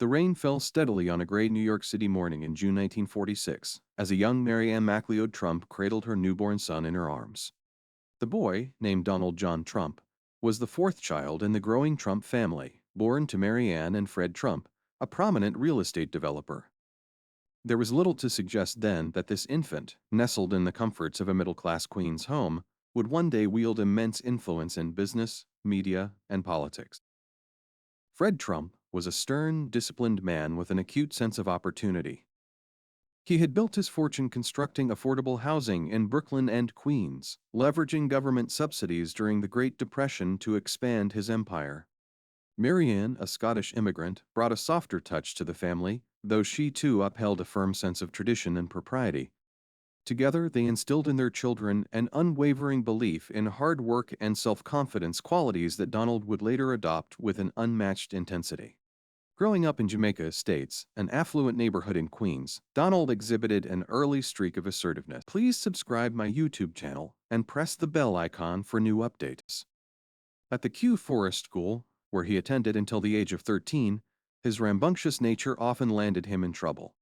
The rain fell steadily on a gray New York City morning in June 1946 as a young Mary Ann MacLeod Trump cradled her newborn son in her arms. The boy, named Donald John Trump, was the fourth child in the growing Trump family, born to Mary Ann and Fred Trump, a prominent real estate developer. There was little to suggest then that this infant, nestled in the comforts of a middle-class Queens home, would one day wield immense influence in business, media, and politics. Fred Trump was a stern, disciplined man with an acute sense of opportunity. He had built his fortune constructing affordable housing in Brooklyn and Queens, leveraging government subsidies during the Great Depression to expand his empire. Mary Ann, a Scottish immigrant, brought a softer touch to the family, though she too upheld a firm sense of tradition and propriety. Together, they instilled in their children an unwavering belief in hard work and self-confidence, qualities that Donald would later adopt with an unmatched intensity. Growing up in Jamaica Estates, an affluent neighborhood in Queens, Donald exhibited an early streak of assertiveness. Please subscribe my YouTube channel and press the bell icon for new updates. At the Kew Forest School, where he attended until the age of 13, his rambunctious nature often landed him in trouble.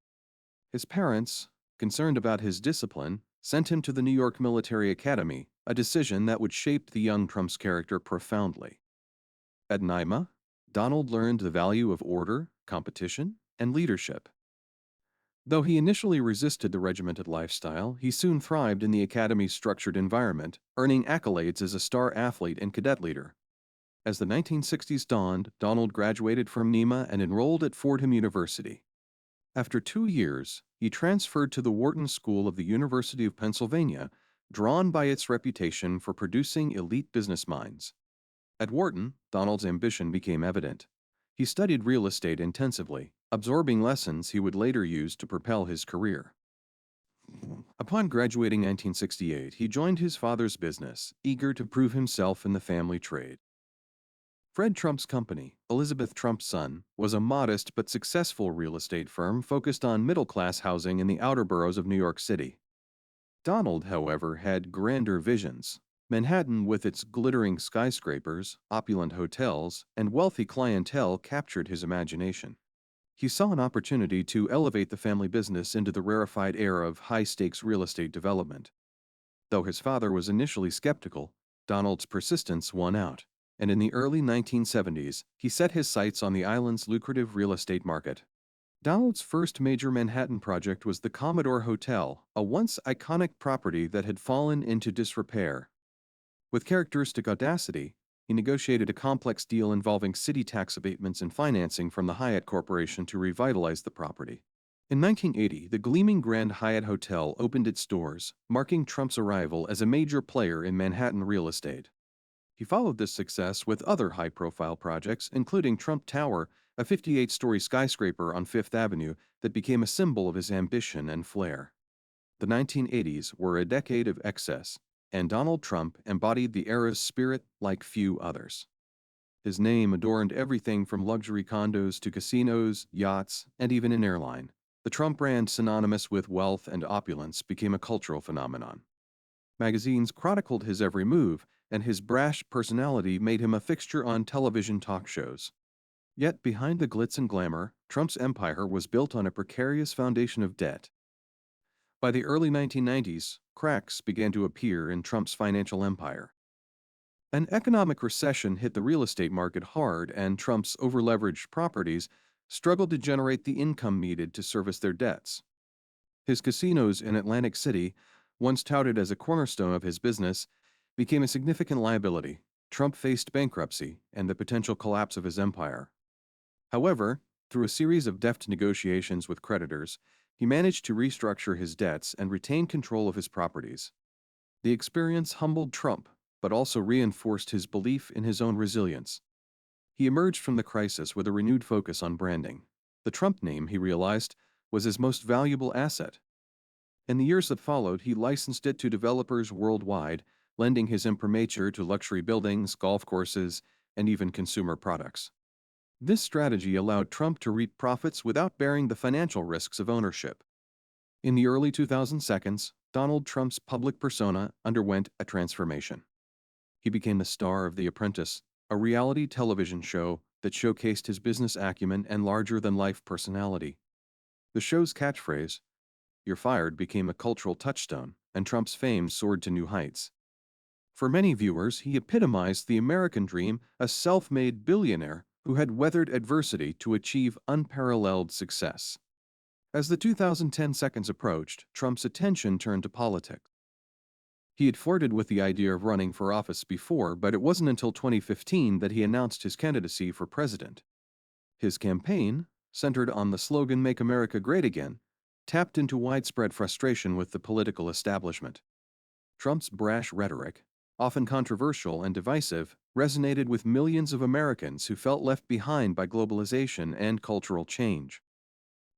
His parents, concerned about his discipline, sent him to the New York Military Academy, a decision that would shape the young Trump's character profoundly. At NYMA, Donald learned the value of order, competition, and leadership. Though he initially resisted the regimented lifestyle, he soon thrived in the academy's structured environment, earning accolades as a star athlete and cadet leader. As the 1960s dawned, Donald graduated from NYMA and enrolled at Fordham University. After 2 years, he transferred to the Wharton School of the University of Pennsylvania, drawn by its reputation for producing elite business minds. At Wharton, Donald's ambition became evident. He studied real estate intensively, absorbing lessons he would later use to propel his career. Upon graduating in 1968, he joined his father's business, eager to prove himself in the family trade. Fred Trump's company, Elizabeth Trump's Son, was a modest but successful real estate firm focused on middle-class housing in the outer boroughs of New York City. Donald, however, had grander visions. Manhattan, with its glittering skyscrapers, opulent hotels, and wealthy clientele, captured his imagination. He saw an opportunity to elevate the family business into the rarefied era of high-stakes real estate development. Though his father was initially skeptical, Donald's persistence won out, and in the early 1970s, he set his sights on the island's lucrative real estate market. Donald's first major Manhattan project was the Commodore Hotel, a once iconic property that had fallen into disrepair. With characteristic audacity, he negotiated a complex deal involving city tax abatements and financing from the Hyatt Corporation to revitalize the property. In 1980, the gleaming Grand Hyatt Hotel opened its doors, marking Trump's arrival as a major player in Manhattan real estate. He followed this success with other high-profile projects, including Trump Tower, a 58-story skyscraper on Fifth Avenue that became a symbol of his ambition and flair. The 1980s were a decade of excess, and Donald Trump embodied the era's spirit like few others. His name adorned everything from luxury condos to casinos, yachts, and even an airline. The Trump brand, synonymous with wealth and opulence, became a cultural phenomenon. Magazines chronicled his every move, and his brash personality made him a fixture on television talk shows. Yet behind the glitz and glamour, Trump's empire was built on a precarious foundation of debt. By the early 1990s, cracks began to appear in Trump's financial empire. An economic recession hit the real estate market hard, and Trump's overleveraged properties struggled to generate the income needed to service their debts. His casinos in Atlantic City, once touted as a cornerstone of his business, became a significant liability. Trump faced bankruptcy and the potential collapse of his empire. However, through a series of deft negotiations with creditors, he managed to restructure his debts and retain control of his properties. The experience humbled Trump, but also reinforced his belief in his own resilience. He emerged from the crisis with a renewed focus on branding. The Trump name, he realized, was his most valuable asset. In the years that followed, he licensed it to developers worldwide, lending his imprimatur to luxury buildings, golf courses, and even consumer products. This strategy allowed Trump to reap profits without bearing the financial risks of ownership. In the early 2010s, Donald Trump's public persona underwent a transformation. He became the star of The Apprentice, a reality television show that showcased his business acumen and larger-than-life personality. The show's catchphrase, "You're fired," became a cultural touchstone, and Trump's fame soared to new heights. For many viewers, he epitomized the American dream, a self-made billionaire who had weathered adversity to achieve unparalleled success. As the 2010 seconds approached, Trump's attention turned to politics. He had flirted with the idea of running for office before, but it wasn't until 2015 that he announced his candidacy for president. His campaign, centered on the slogan "Make America Great Again," tapped into widespread frustration with the political establishment. Trump's brash rhetoric, often controversial and divisive, resonated with millions of Americans who felt left behind by globalization and cultural change.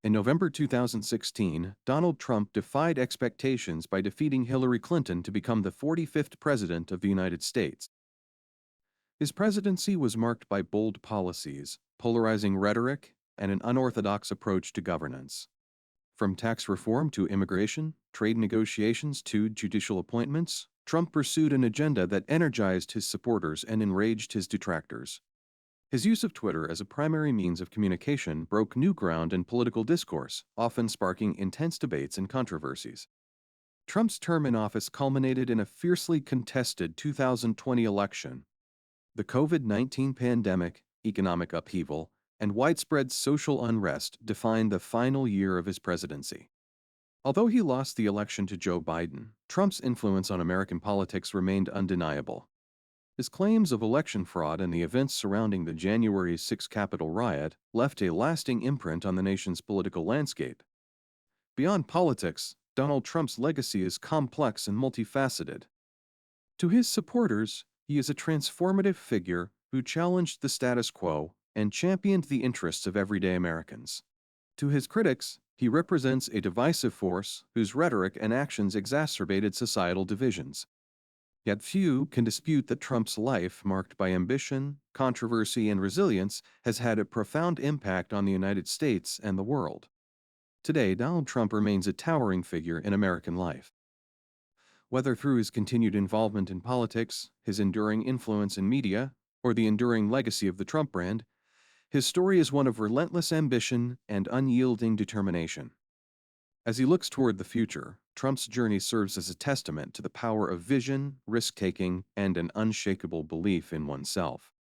In November 2016, Donald Trump defied expectations by defeating Hillary Clinton to become the 45th President of the United States. His presidency was marked by bold policies, polarizing rhetoric, and an unorthodox approach to governance. From tax reform to immigration, trade negotiations to judicial appointments, Trump pursued an agenda that energized his supporters and enraged his detractors. His use of Twitter as a primary means of communication broke new ground in political discourse, often sparking intense debates and controversies. Trump's term in office culminated in a fiercely contested 2020 election. The COVID-19 pandemic, economic upheaval, and widespread social unrest defined the final year of his presidency. Although he lost the election to Joe Biden, Trump's influence on American politics remained undeniable. His claims of election fraud and the events surrounding the January 6 Capitol riot left a lasting imprint on the nation's political landscape. Beyond politics, Donald Trump's legacy is complex and multifaceted. To his supporters, he is a transformative figure who challenged the status quo and championed the interests of everyday Americans. To his critics, he represents a divisive force whose rhetoric and actions exacerbated societal divisions. Yet few can dispute that Trump's life, marked by ambition, controversy, and resilience, has had a profound impact on the United States and the world. Today, Donald Trump remains a towering figure in American life. Whether through his continued involvement in politics, his enduring influence in media, or the enduring legacy of the Trump brand, his story is one of relentless ambition and unyielding determination. As he looks toward the future, Trump's journey serves as a testament to the power of vision, risk-taking, and an unshakable belief in oneself.